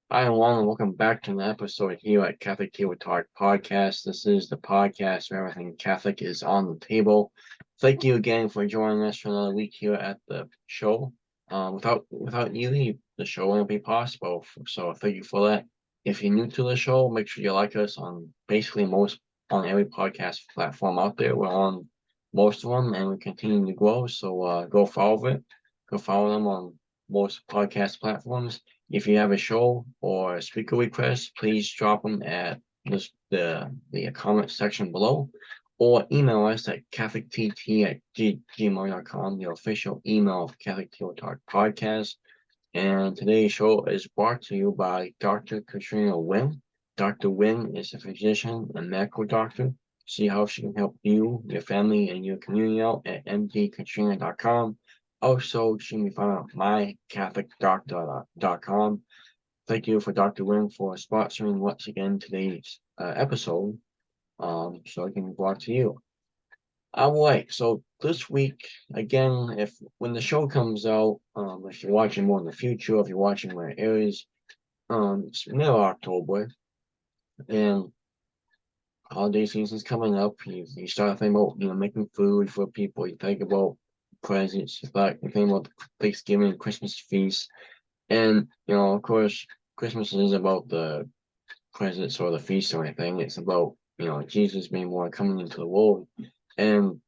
Hi, everyone, and welcome back to an episode here at Catholic Table Talk Podcast. This is the podcast where everything Catholic is on the table. Thank you again for joining us for another week here at the show. Without you, the show wouldn't be possible. So thank you for that. If you're new to the show, make sure you like us on basically on every podcast platform out there. We're on most of them, and we continue to grow. So go follow it. Go follow them on most podcast platforms. If you have a show or a speaker request, please drop them at the comment section below, or email us at catholictt@gmail.com, the official email of Catholic Table Talk Podcast. And today's show is brought to you by Dr. Katrina Wynn. Dr. Wynn is a physician and medical doctor. See how she can help you, your family, and your community out at mdkatrina.com. Also, she can be found at mycatholicdoctor.com. Thank you for Dr. Wynn for sponsoring once again today's episode. So it can be brought to you. All right, so this week, again, if when the show comes out, if you're watching more in the future, if you're watching where it airs, it's middle October, and holiday season's coming up. You start thinking about making food for people. You think about presents. You think about Thanksgiving and Christmas feasts, and of course, Christmas is about the presents or the feast or anything. It's about Jesus being born, coming into the world, and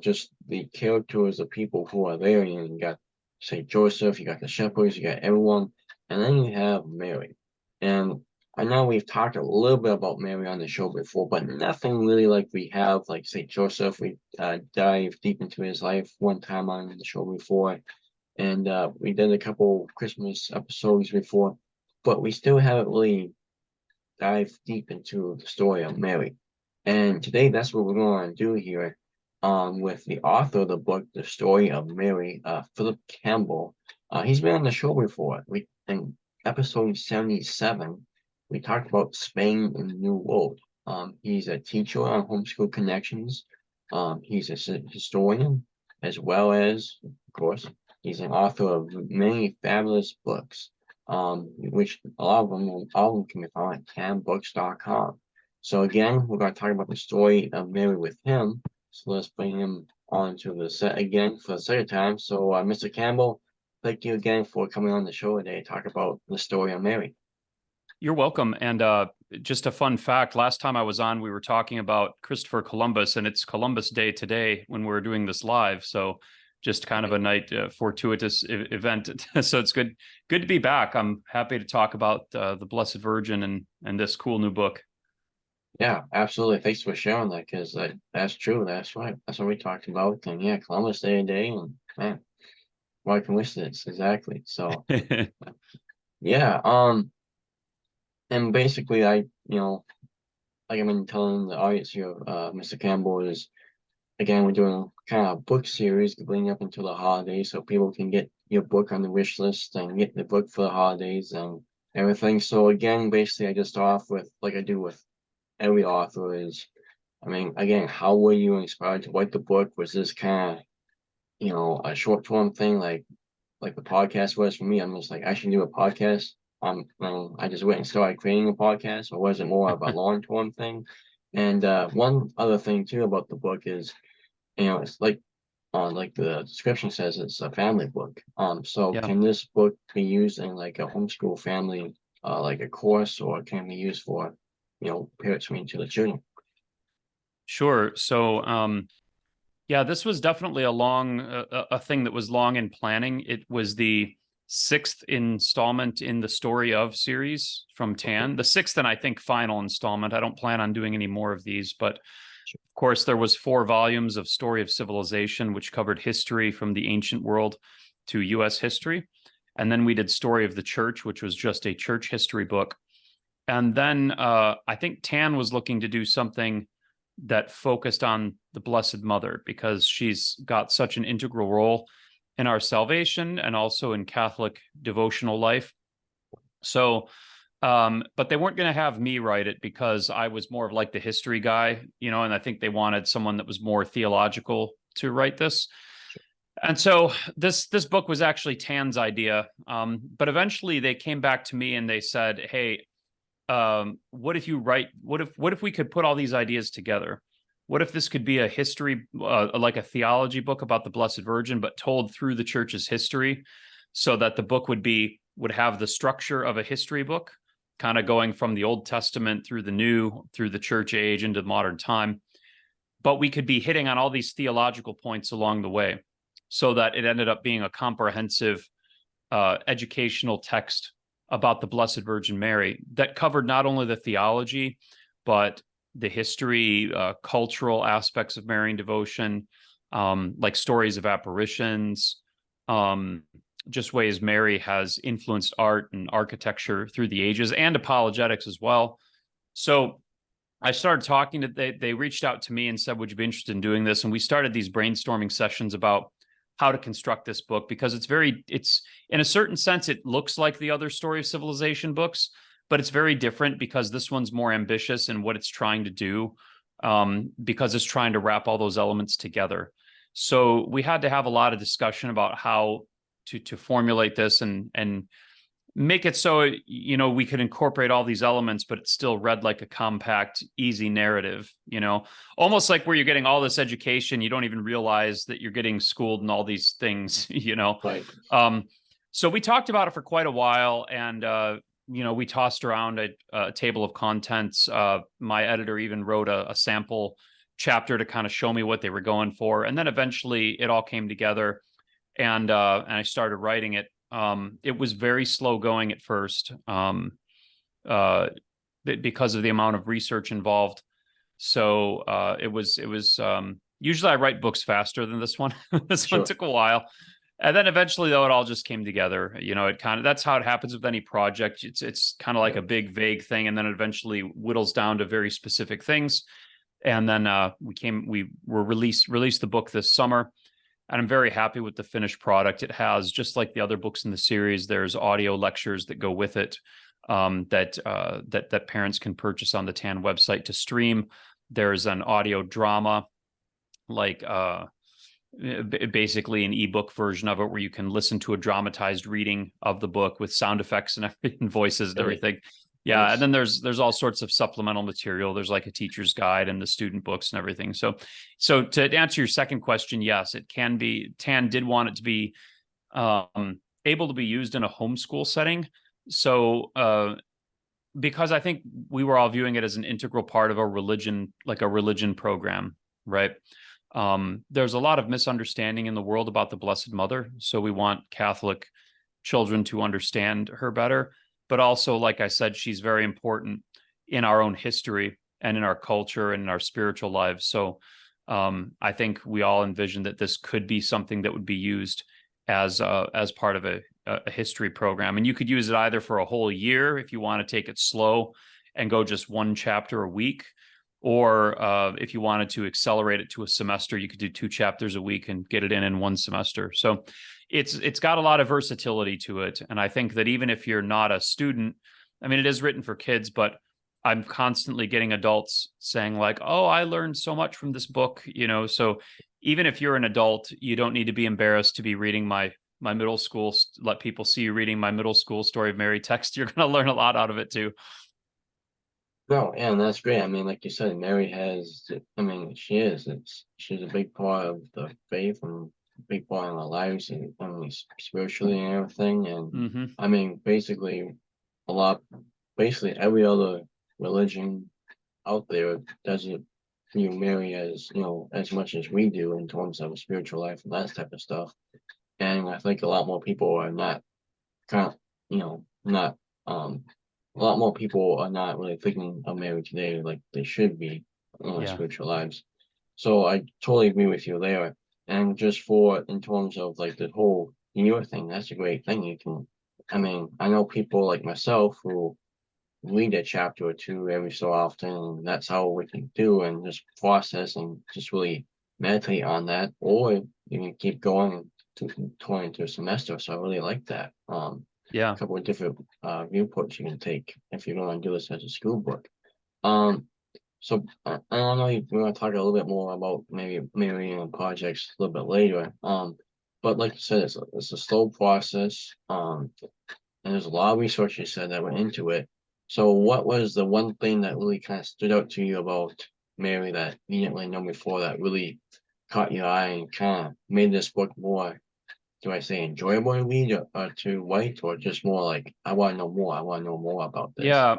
just the characters of people who are there. You got Saint Joseph, you got the shepherds, you got everyone, and then you have Mary. And I know we've talked a little bit about Mary on the show before, but nothing really like we have like Saint Joseph. We dived deep into his life one time on the show before, and we did a couple Christmas episodes before, but we still haven't really dive deep into the story of Mary. And today, that's what we're going to do here with the author of the book, The Story of Mary, Phillip Campbell. He's been on the show before. In episode 77, we talked about Spain and the New World. He's a teacher on Homeschool Connections. He's a historian, as well as, of course, he's an author of many fabulous books, which all of them can be found at canbooks.com. So again, we're going to talk about the story of Mary with him. So let's bring him onto the set again for the second time. So Mr. Campbell, thank you again for coming on the show today to talk about the story of Mary. You're welcome. And just a fun fact, last time I was on, we were talking about Christopher Columbus, and it's Columbus Day today when we're doing this live. So just kind of a night fortuitous event. So it's good to be back. I'm happy to talk about the Blessed Virgin and this cool new book. Yeah, absolutely. Thanks for sharing that, because that's true. That's right. That's what we talked about. And yeah, Columbus Day today, and man, what a coincidence. Exactly. So yeah, and basically like I've been telling the audience here, Mr. Campbell, is again, we're doing kind of a book series leading up into the holidays, so people can get your book on the wish list and get the book for the holidays and everything. So again, basically, I just start off with, like I do with every author, is, again, how were you inspired to write the book? Was this kind of, a short-term thing, like the podcast was for me? I'm just like, I should do a podcast. I just went and started creating a podcast, or was it more of a long-term thing? And one other thing too about the book is, it's like the description says, it's a family book. So Yeah. can this book be used in like a homeschool family, like a course, or can be used for, parents reading to the children? Sure. So yeah, this was definitely a thing that was long in planning. It was the sixth installment in the Story of series from Tan, the sixth and I think final installment. I don't plan on doing any more of these, but of course there was 4 volumes of Story of Civilization, which covered history from the ancient world to U.S. history. And then we did Story of the Church, which was just a church history book. And then I think Tan was looking to do something that focused on the Blessed Mother, because she's got such an integral role in our salvation and also in Catholic devotional life. So, but they weren't going to have me write it, because I was more of like the history guy, and I think they wanted someone that was more theological to write this. And so this book was actually Tan's idea, but eventually they came back to me and they said, "Hey, what if you write? What if we could put all these ideas together? What if this could be a history, like a theology book about the Blessed Virgin, but told through the church's history, so that the book would have the structure of a history book, kind of going from the Old Testament through the New, through the church age into modern time, but we could be hitting on all these theological points along the way, so that it ended up being a comprehensive educational text about the Blessed Virgin Mary that covered not only the theology, but the history, cultural aspects of Marian devotion, like stories of apparitions, um, just ways Mary has influenced art and architecture through the ages, and apologetics as well. So I started talking to they reached out to me and said, "Would you be interested in doing this?" And we started these brainstorming sessions about how to construct this book, because it's in a certain sense, it looks like the other Story of Civilization books, but it's very different because this one's more ambitious in what it's trying to do, because it's trying to wrap all those elements together. So we had to have a lot of discussion about how to formulate this and make it so, we could incorporate all these elements, but it still read like a compact, easy narrative, almost like where you're getting all this education, you don't even realize that you're getting schooled in all these things. Right. So we talked about it for quite a while, and we tossed around a table of contents. My editor even wrote a sample chapter to kind of show me what they were going for, and then eventually it all came together, and I started writing it. It was very slow going at first, because of the amount of research involved. So it was usually I write books faster than this one. This one Sure. took a while. And then eventually, though, it all just came together. It kind of, that's how it happens with any project. It's kind of like a big vague thing, and then it eventually whittles down to very specific things. And then we were released the book this summer, and I'm very happy with the finished product. It has, just like the other books in the series, there's audio lectures that go with it, that parents can purchase on the TAN website to stream. There's an audio drama, like basically an ebook version of it, where you can listen to a dramatized reading of the book with sound effects and everything, voices and Really everything. Yeah, and nice. then there's all sorts of supplemental material. There's like a teacher's guide and the student books and everything. So to answer your second question, yes, it can be. TAN did want it to be able to be used in a homeschool setting. So because I think we were all viewing it as an integral part of a religion, like a religion program, right? There's a lot of misunderstanding in the world about the Blessed Mother, so we want Catholic children to understand her better. But also, like I said, she's very important in our own history and in our culture and in our spiritual lives. So I think we all envision that this could be something that would be used as part of a history program. And you could use it either for a whole year if you want to take it slow and go just one chapter a week, or if you wanted to accelerate it to a semester, you could do 2 chapters a week and get it in one semester. So it's got a lot of versatility to it. And I think that even if you're not a student, I mean, it is written for kids, but I'm constantly getting adults saying like, "Oh, I learned so much from this book," So even if you're an adult, you don't need to be embarrassed to be reading my middle school. Let people see you reading my middle school Story of Mary text. You're going to learn a lot out of it too. No, yeah, and that's great. I mean, like you said, Mary she's a big part of the faith and a big part of our lives, and I mean, spiritually and everything. And Mm-hmm. I mean, a lot, basically every other religion out there doesn't view Mary as, as much as we do in terms of a spiritual life and that type of stuff. And I think a lot more people are not kind of, not a lot more people are not really thinking of Mary today like they should be in their Yeah. spiritual lives. So I totally agree with you there. And just for in terms of like the whole year thing, that's a great thing. I mean, I know people like myself who read a chapter or two every so often, and that's how we can do and just process and just really meditate on that, or you can keep going to turn into a semester. So I really like that. Yeah. Couple of different viewpoints you can take if you're going to do this as a school book. Um, so I don't know if we're going to talk a little bit more about maybe and projects a little bit later. but like you said, it's a slow process. And there's a lot of research you said that went into it. So what was the one thing that really kind of stood out to you about Mary that you didn't really know before that really caught your eye and kind of made this book more, do I say enjoyable to read or to write, or just more like I want to know more, I want to know more about this? Yeah,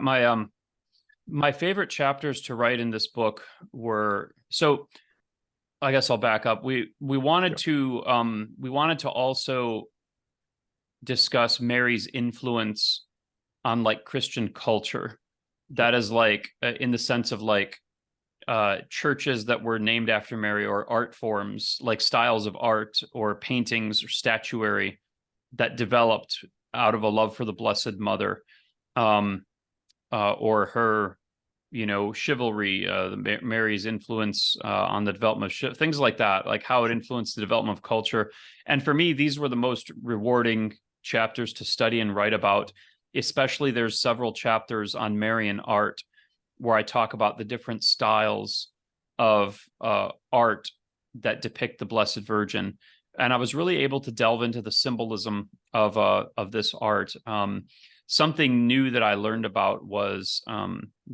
my favorite chapters to write in this book were, so I guess I'll back up. We wanted to also discuss Mary's influence on like Christian culture. That is like in the sense of like churches that were named after Mary, or art forms, like styles of art or paintings or statuary that developed out of a love for the Blessed Mother, or her, chivalry, Mary's influence on the development of things like that, like how it influenced the development of culture. And for me, these were the most rewarding chapters to study and write about. Especially, there's several chapters on Marian art where I talk about the different styles of art that depict the Blessed Virgin, and I was really able to delve into the symbolism of this art. Something new that I learned about was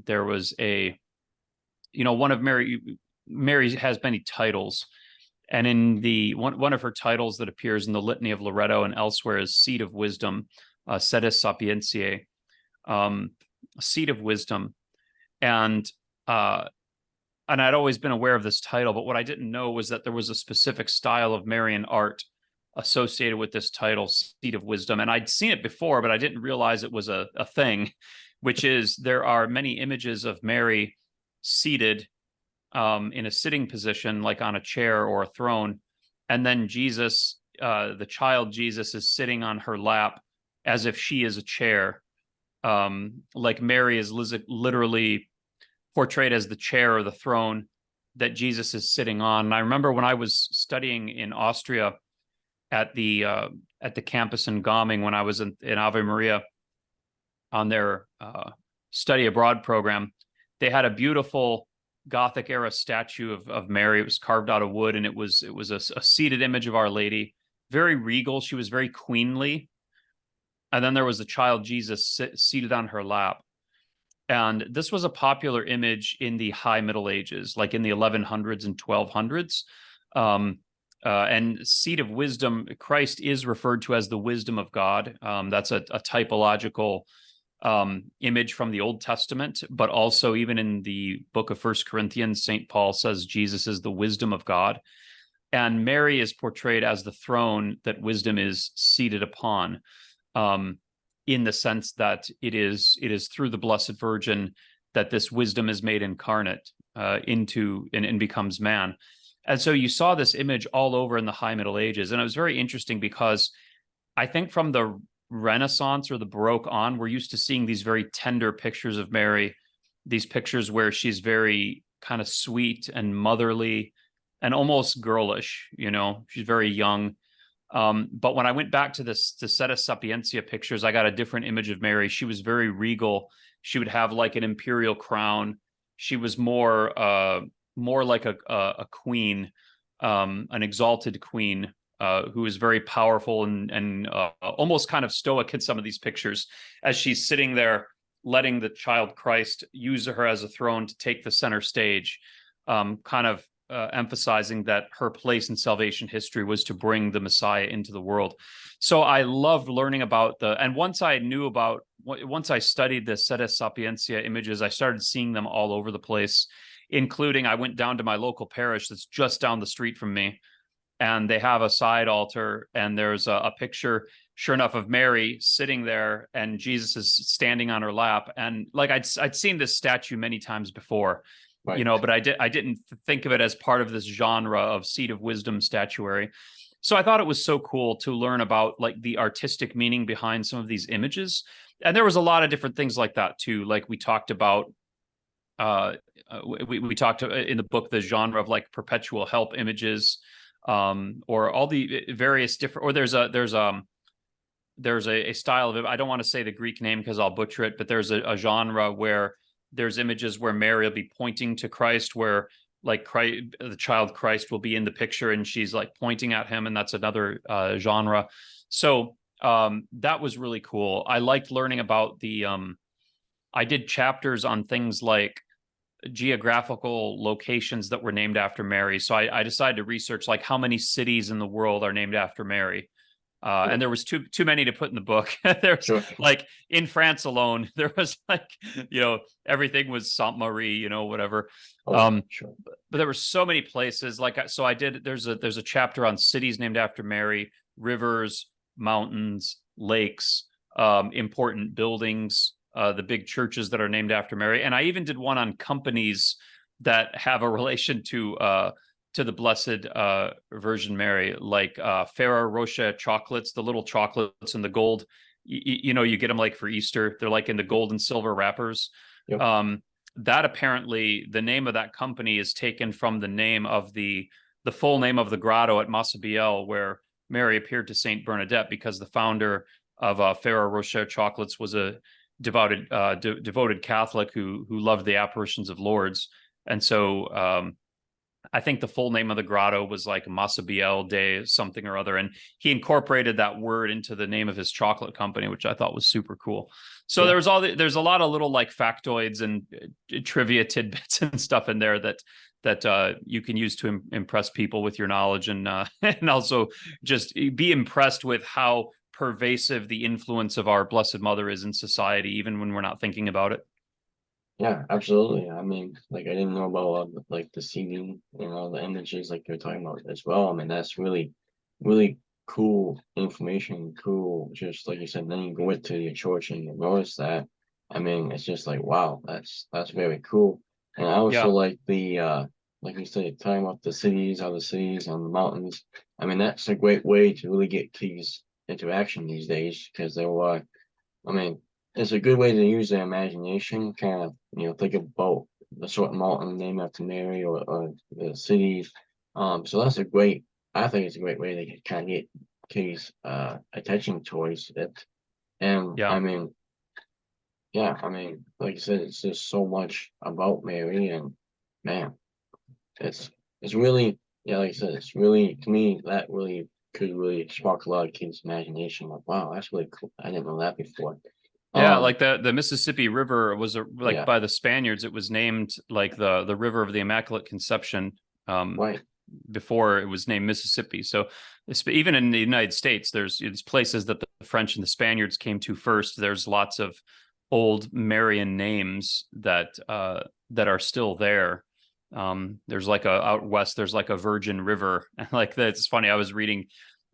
there was one of Mary has many titles, and in the one of her titles that appears in the Litany of Loretto and elsewhere is Seat of Wisdom, Sedis Sapientiae, Seat of Wisdom. And I'd always been aware of this title, but what I didn't know was that there was a specific style of Marian art associated with this title, Seat of Wisdom. And I'd seen it before, but I didn't realize it was a thing, which is there are many images of Mary seated in a sitting position, like on a chair or a throne. And then Jesus, the child Jesus, is sitting on her lap as if she is a chair. Like Mary is literally portrayed as the chair or the throne that Jesus is sitting on. And I remember when I was studying in Austria at the campus in Gaming, when I was in Ave Maria on their study abroad program, they had a beautiful Gothic era statue of Mary. It was carved out of wood, and it was a seated image of Our Lady, very regal. She was very queenly. And then there was the child Jesus seated on her lap. And this was a popular image in the High Middle Ages, like in the 1100s and 1200s. And Seat of Wisdom, Christ is referred to as the wisdom of God. That's a typological image from the Old Testament, but also even in the book of 1 Corinthians, St. Paul says Jesus is the wisdom of God. And Mary is portrayed as the throne that wisdom is seated upon. In the sense that it is through the Blessed Virgin that this wisdom is made incarnate into and becomes man. And so you saw this image all over in the High Middle Ages. And it was very interesting because I think from the Renaissance or the Baroque on, we're used to seeing these very tender pictures of Mary, these pictures where she's very kind of sweet and motherly and almost girlish, she's very young. But when I went back to Sedis Sapientiae pictures, I got a different image of Mary. She was very regal. She would have like an imperial crown. She was more like a queen, an exalted queen, who is very powerful and almost kind of stoic in some of these pictures, as she's sitting there, letting the child Christ use her as a throne to take the center stage, kind of emphasizing that her place in salvation history was to bring the Messiah into the world. So I loved learning about and once I studied the Sedis Sapientiae images, I started seeing them all over the place, including I went down to my local parish that's just down the street from me, and they have a side altar, and there's a picture, sure enough, of Mary sitting there, and Jesus is standing on her lap. And like I'd seen this statue many times before, Right. but I didn't think of it as part of this genre of Seat of Wisdom statuary. So I thought it was so cool to learn about like the artistic meaning behind some of these images. And there was a lot of different things like that too. Like we talked about, we talked in the book, the genre of like perpetual help images, or all the various different, or there's a style of it. I don't want to say the Greek name because I'll butcher it, but there's a genre where there's images where Mary will be pointing to Christ, where like the child Christ will be in the picture and she's like pointing at him, and that's another genre. So that was really cool. I liked learning about I did chapters on things like geographical locations that were named after Mary. So I decided to research like how many cities in the world are named after Mary. And there was too many to put in the book. There's Sure. like in France alone, there was like, everything was Sainte Marie, whatever. Sure. But there were so many places. So I did. There's a chapter on cities named after Mary, rivers, mountains, lakes, important buildings, the big churches that are named after Mary, and I even did one on companies that have a relation to the Blessed Virgin Mary, like Ferrero Rocher chocolates, the little chocolates in the gold. You get them like for Easter. They're like in the gold and silver wrappers. Yep. That apparently the name of that company is taken from the name of the full name of the grotto at Massabielle where Mary appeared to Saint Bernadette, because the founder of Ferrero Rocher chocolates was a devoted Catholic who loved the apparitions of Lourdes. And so I think the full name of the grotto was like Massabielle de something or other. And he incorporated that word into the name of his chocolate company, which I thought was super cool. So there's a lot of little like factoids and trivia tidbits and stuff in there that you can use to impress people with your knowledge, and also just be impressed with how pervasive the influence of our Blessed Mother is in society, even when we're not thinking about it. Yeah, absolutely. I mean, like I didn't know about like the seating, the images like you're talking about as well. I mean, that's really, really cool information. Cool, just like you said. Then you go into your church and you notice that. I mean, it's just like wow, that's very cool. And I also Yeah. like like you said, talking about the cities, other cities on the mountains. I mean, that's a great way to really get kids interaction these days because there were, I mean, it's a good way to use their imagination, kind of, think about the sort of mountain named after Mary or the cities. So I think it's a great way to kind of get kids attention towards it. And Yeah. I mean, yeah, I mean, like I said, it's just so much about Mary, and man, it's it's really, yeah, like I said, it's really, to me, that really could really spark a lot of kids' imagination. Like, wow, that's really cool. I didn't know that before. Yeah, Um, like the Mississippi River was like yeah, by the Spaniards, it was named like the River of the Immaculate Conception, um, right. before it was named Mississippi. So even in the United States, there's places that the French and the Spaniards came to first. There's lots of old Marian names that are still there. There's like out west, there's like a Virgin River. Like that's funny. I was reading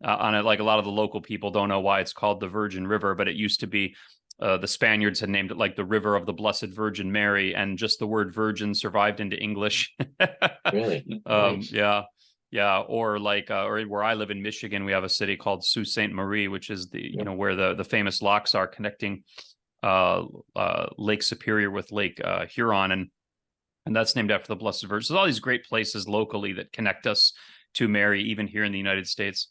on it, like a lot of the local people don't know why it's called the Virgin River, but it used to be the Spaniards had named it like the River of the Blessed Virgin Mary, and just the word virgin survived into English. Really? Nice. Yeah. Yeah. Or like, or where I live in Michigan, we have a city called Sault Ste. Marie, which is Yep. where the famous locks are connecting Lake Superior with Lake Huron. And that's named after the Blessed Virgin. So all these great places locally that connect us to Mary, even here in the United States.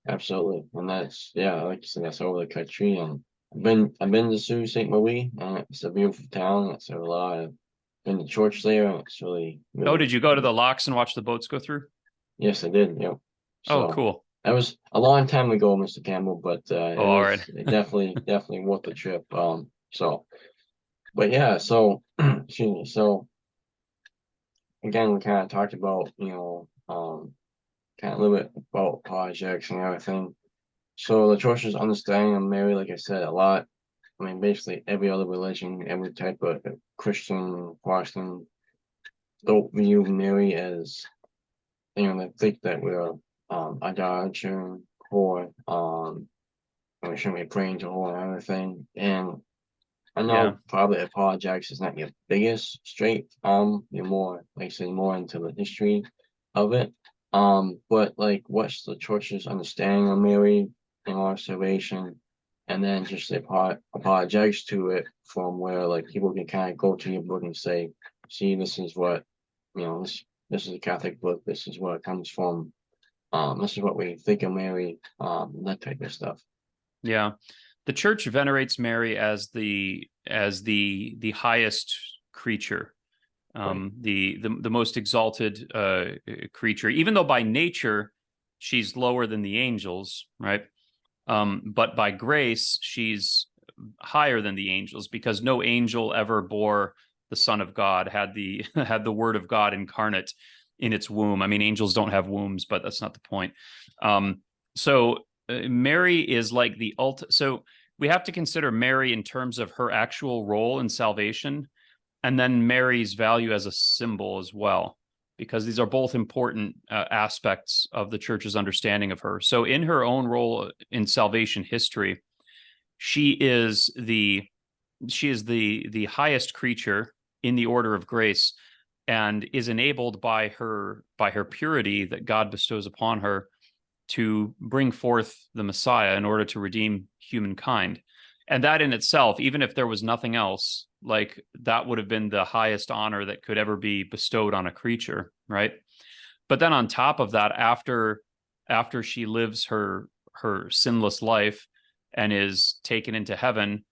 Absolutely. And that's, yeah, like you said, that's over the country. And I've been to Sault Ste. Marie, and it's a beautiful town. It's a lot of been to church there, and it's really, Oh, really did you go to good. the locks and watch the boats go through? Yes, I did. Yep. Oh, So cool. that was a long time ago, Mr. Campbell, but Oh, it all was right. definitely worth the trip. So, but yeah, so excuse me. So again, we kind of talked about, kind of a little bit about projects and everything. So the church's understanding of Mary, like I said, a lot. I mean, basically every other religion, every type of Christian, Protestant, don't view Mary as, they think that we're idolater or we shouldn't be praying to her and everything. And I Yeah. know probably apologetics is not your biggest straight. You're more, like I said, more into the history of it. But like, what's the church's understanding of Mary and our salvation, and then just the apologetics to it, from where like people can kind of go to your book and say, see, this is what, this is a Catholic book. This is where it comes from. This is what we think of Mary. That type of stuff. Yeah. The church venerates Mary as the highest creature. the most exalted creature, even though by nature she's lower than the angels, right? But by grace she's higher than the angels, because no angel ever bore the Son of God, had the had the Word of God incarnate in its womb. I mean, angels don't have wombs, but that's not the point. So Mary is like the ultimate. So we have to consider Mary in terms of her actual role in salvation, and then Mary's value as a symbol as well, because these are both important aspects of the church's understanding of her. So in her own role in salvation history, she is the highest creature in the order of grace, and is enabled by her purity that God bestows upon her to bring forth the Messiah in order to redeem humankind. And that in itself, even if there was nothing else, like that would have been the highest honor that could ever be bestowed on a creature, right? But then on top of that, after she lives her sinless life and is taken into heaven,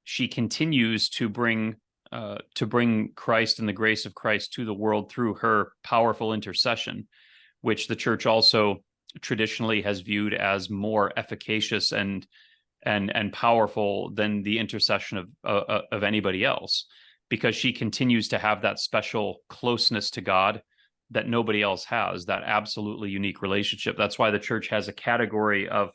she continues to bring Christ and the grace of Christ to the world through her powerful intercession, which the church also traditionally has viewed as more efficacious and powerful than the intercession of anybody else, because she continues to have that special closeness to God that nobody else has, that absolutely unique relationship. That's why the church has a category of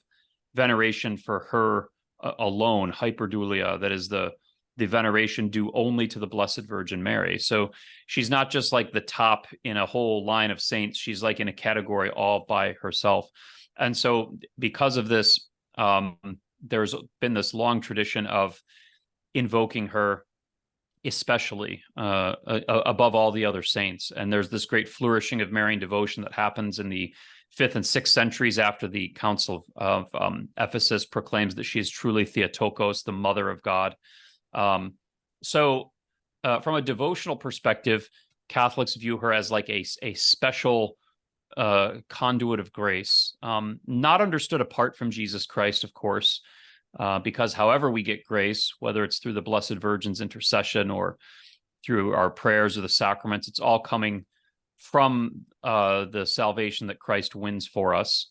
veneration for her alone, hyperdulia, that is the veneration due only to the Blessed Virgin Mary. So she's not just like the top in a whole line of saints, she's like in a category all by herself. And so because of this, there's been this long tradition of invoking her, especially above all the other saints. And there's this great flourishing of Marian devotion that happens in the 5th and 6th centuries after the Council of Ephesus proclaims that she is truly Theotokos, the Mother of God. So from a devotional perspective, Catholics view her as like a special conduit of grace, not understood apart from Jesus Christ, of course, because however we get grace, whether it's through the Blessed Virgin's intercession or through our prayers or the sacraments, it's all coming from the salvation that Christ wins for us.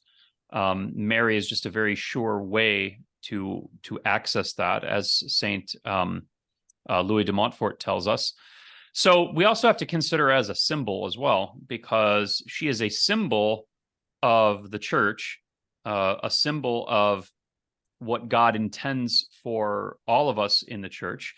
Mary is just a very sure way to access that, as Saint Louis de Montfort tells us. So we also have to consider her as a symbol as well, because she is a symbol of the church, a symbol of what God intends for all of us in the church.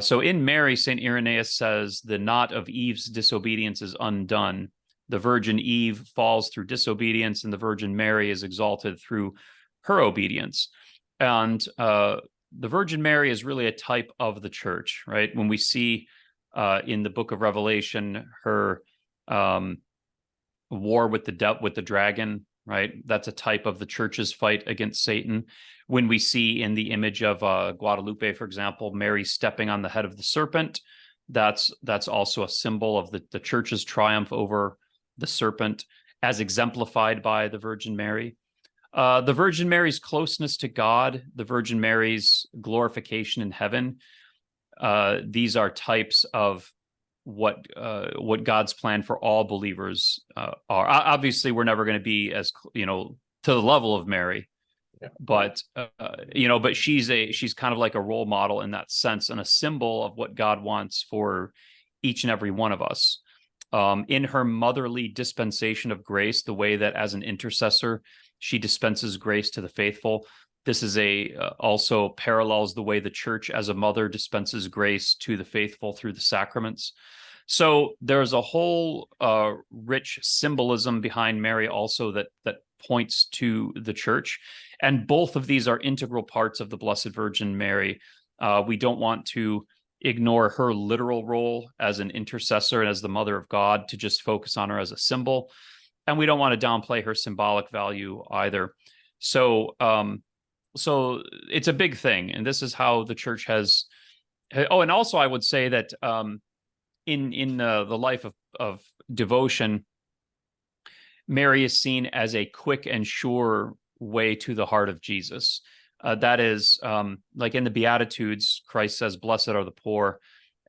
So in Mary, St. Irenaeus says, the knot of Eve's disobedience is undone. The Virgin Eve falls through disobedience, and the Virgin Mary is exalted through her obedience. And the Virgin Mary is really a type of the church, right? When we see in the book of Revelation her war with the dragon, right? That's a type of the church's fight against Satan. When we see in the image of Guadalupe, for example, Mary stepping on the head of the serpent, that's also a symbol of the church's triumph over the serpent, as exemplified by the Virgin Mary. The Virgin Mary's closeness to God, the Virgin Mary's glorification in heaven, these are types of what God's plan for all believers are. Obviously, we're never going to be as to the level of Mary, but but she's kind of like a role model in that sense, and a symbol of what God wants for each and every one of us. In her motherly dispensation of grace, the way that as an intercessor she dispenses grace to the faithful, this is also parallels the way the church as a mother dispenses grace to the faithful through the sacraments. So there's a whole rich symbolism behind Mary also that points to the church. And both of these are integral parts of the Blessed Virgin Mary. We don't want to ignore her literal role as an intercessor and as the Mother of God to just focus on her as a symbol. And we don't want to downplay her symbolic value either. So it's a big thing. And this is how the church has. Oh, and also I would say that in the life of devotion, Mary is seen as a quick and sure way to the heart of Jesus. That is, like in the Beatitudes, Christ says, "Blessed are the poor,"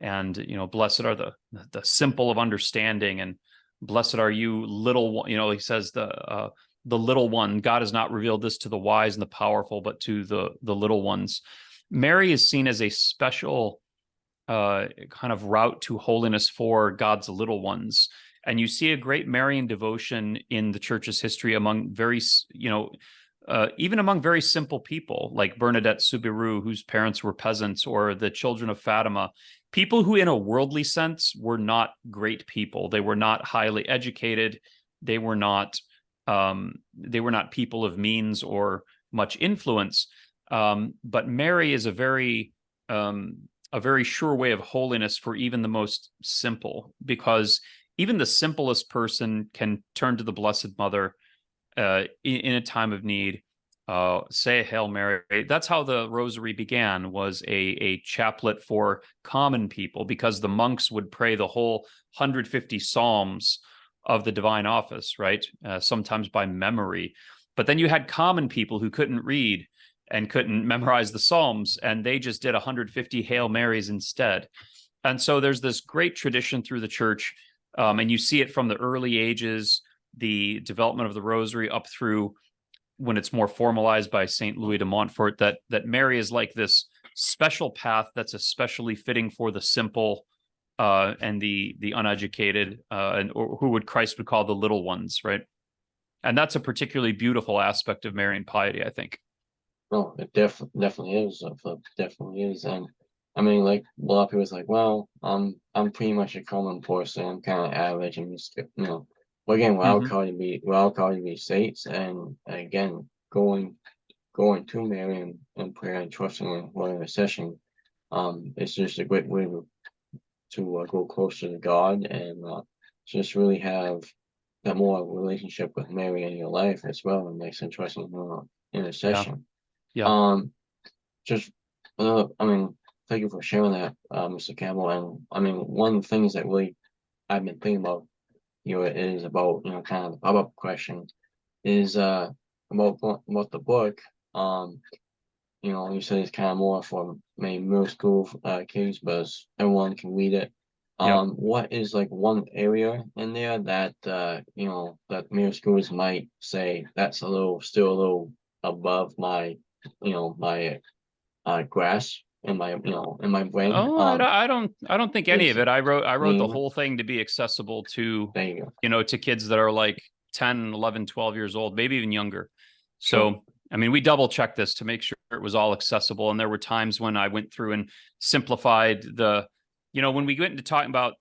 and blessed are the simple of understanding, and blessed are you little one. He says the little one. God has not revealed this to the wise and the powerful, but to the little ones. Mary is seen as a special kind of route to holiness for God's little ones. And you see a great Marian devotion in the church's history among even among very simple people like Bernadette Soubirous, whose parents were peasants, or the children of Fatima, people who in a worldly sense were not great people. They were not highly educated. They were not people of means or much influence. But Mary is a very sure way of holiness for even the most simple, because even the simplest person can turn to the Blessed Mother in a time of need, say a Hail Mary. That's how the Rosary began, was a chaplet for common people, because the monks would pray the whole 150 Psalms of the Divine Office, right? Sometimes by memory. But then you had common people who couldn't read and couldn't memorize the Psalms, and they just did 150 Hail Marys instead. And so there's this great tradition through the church, and you see it from the early ages, the development of the Rosary, up through when it's more formalized by St. Louis de Montfort, that Mary is like this special path that's especially fitting for the simple and the uneducated, or who Christ would call the little ones, right? And that's a particularly beautiful aspect of Marian piety, I think. Well, it definitely is. Definitely is. And I mean, like, a lot of people's like, well, I'm pretty much a common person. I'm kind of average, and just, But again, we're all called to be saints, and again, going to Mary and prayer and trusting in her intercession, it's just a great way to go closer to God, and just really have that more relationship with Mary in your life as well, and makes and trusting in her intercession. Yeah. Just I mean, thank you for sharing that, Mr. Campbell. And I mean, one of the things that really I've been thinking about is about kind of the pop-up question is about the book. You said it's kind of more for maybe middle school kids, but everyone can read it. What is like one area in there that that middle schoolers might say that's still a little above my my grasp in my brain? Oh, I don't think any of it. I wrote the name whole thing to be accessible to, There you go. to kids that are like 10, 11, 12 years old, maybe even younger. Sure. So, I mean, we double checked this to make sure it was all accessible. And there were times when I went through and simplified when we went into talking about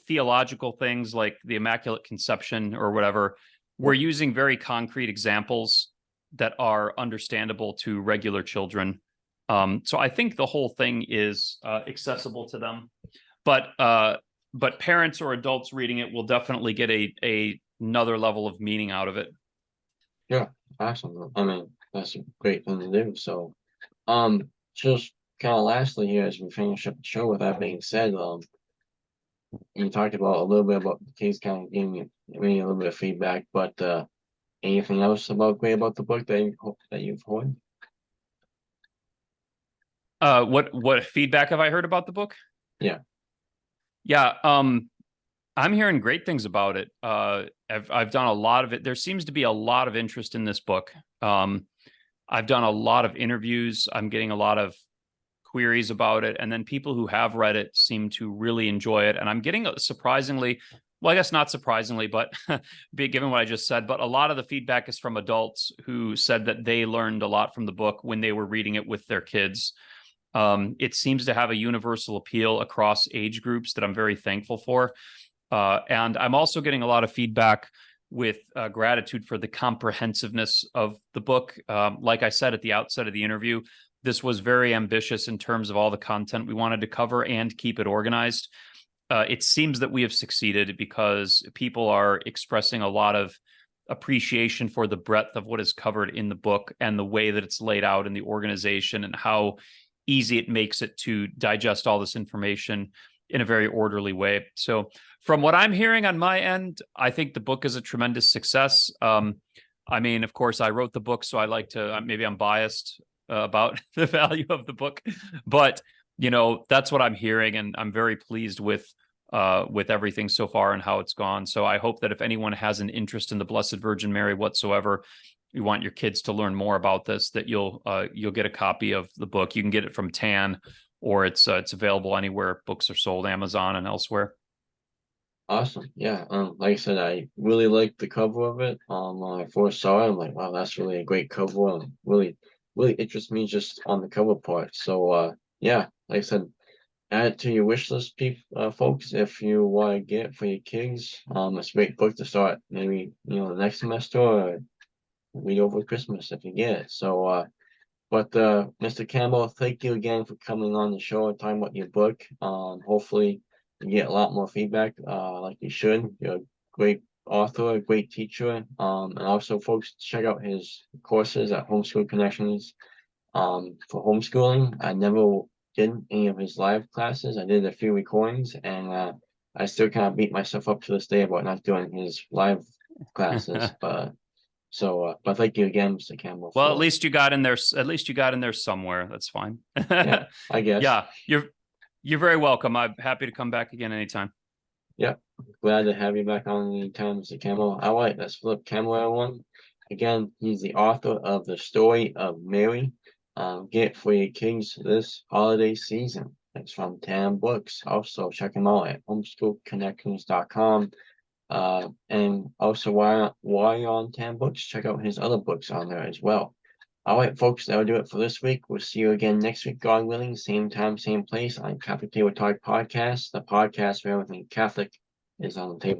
theological things like the Immaculate Conception or whatever, we're using very concrete examples that are understandable to regular children. So I think the whole thing is accessible to them, but parents or adults reading it will definitely get another level of meaning out of it. Yeah, awesome. I mean, that's a great thing to do. So, just kind of lastly here, as we finish up the show, with that being said, you talked about a little bit about the kids, kind of giving me a little bit of feedback, but anything else great about the book that you've heard? What feedback have I heard about the book? Yeah. I'm hearing great things about it. I've done a lot of it. There seems to be a lot of interest in this book. I've done a lot of interviews. I'm getting a lot of queries about it, and then people who have read it seem to really enjoy it. And I'm getting surprisingly, well, I guess not surprisingly, but given what I just said, but a lot of the feedback is from adults who said that they learned a lot from the book when they were reading it with their kids. It seems to have a universal appeal across age groups that I'm very thankful for. And I'm also getting a lot of feedback with gratitude for the comprehensiveness of the book. Like I said at the outset of the interview, this was very ambitious in terms of all the content we wanted to cover and keep it organized. It seems that we have succeeded because people are expressing a lot of appreciation for the breadth of what is covered in the book and the way that it's laid out in the organization and how easy it makes it to digest all this information in a very orderly way. So from what I'm hearing on my end, I think the book is a tremendous success. I mean, of course, I wrote the book, so I like to, maybe I'm biased about the value of the book, but That's what I'm hearing, and I'm very pleased with everything so far and how it's gone. So I hope that if anyone has an interest in the Blessed Virgin Mary whatsoever, you want your kids to learn more about this, that you'll get a copy of the book. You can get it from TAN, or it's available anywhere books are sold, Amazon and elsewhere. Awesome. Yeah. Like I said, I really liked the cover of it. When I first saw it, I'm like, wow, that's really a great cover. Really, really interests me just on the cover part. So, yeah, like I said, add it to your wish list, folks, if you want to get it for your kids. It's a great book to start maybe, the next semester or read over Christmas if you get it. So, but Mr. Campbell, thank you again for coming on the show and talking about your book. Hopefully you get a lot more feedback, like you should. You're a great author, a great teacher. And also, folks, check out his courses at Homeschool Connections. For homeschooling, I never did any of his live classes. I did a few recordings, and I still kind of beat myself up to this day about not doing his live classes. But thank you again, Mr. Campbell, Well, at for least you got in there. At least you got in there somewhere. That's fine. yeah, I guess. Yeah, you're very welcome. I'm happy to come back again anytime. Yeah, glad to have you back on the time, Mr. Campbell. All right, that's Phillip Campbell, everyone. Again, he's the author of The Story of Mary. Get it for your kids this holiday season. It's from Tam Books. Also, check him out at homeschoolconnections.com. And also, while you're on Tam Books, check out his other books on there as well. All right, folks, that'll do it for this week. We'll see you again next week, God willing, same time, same place on Catholic Table Talk Podcast. The podcast for everything Catholic is on the table.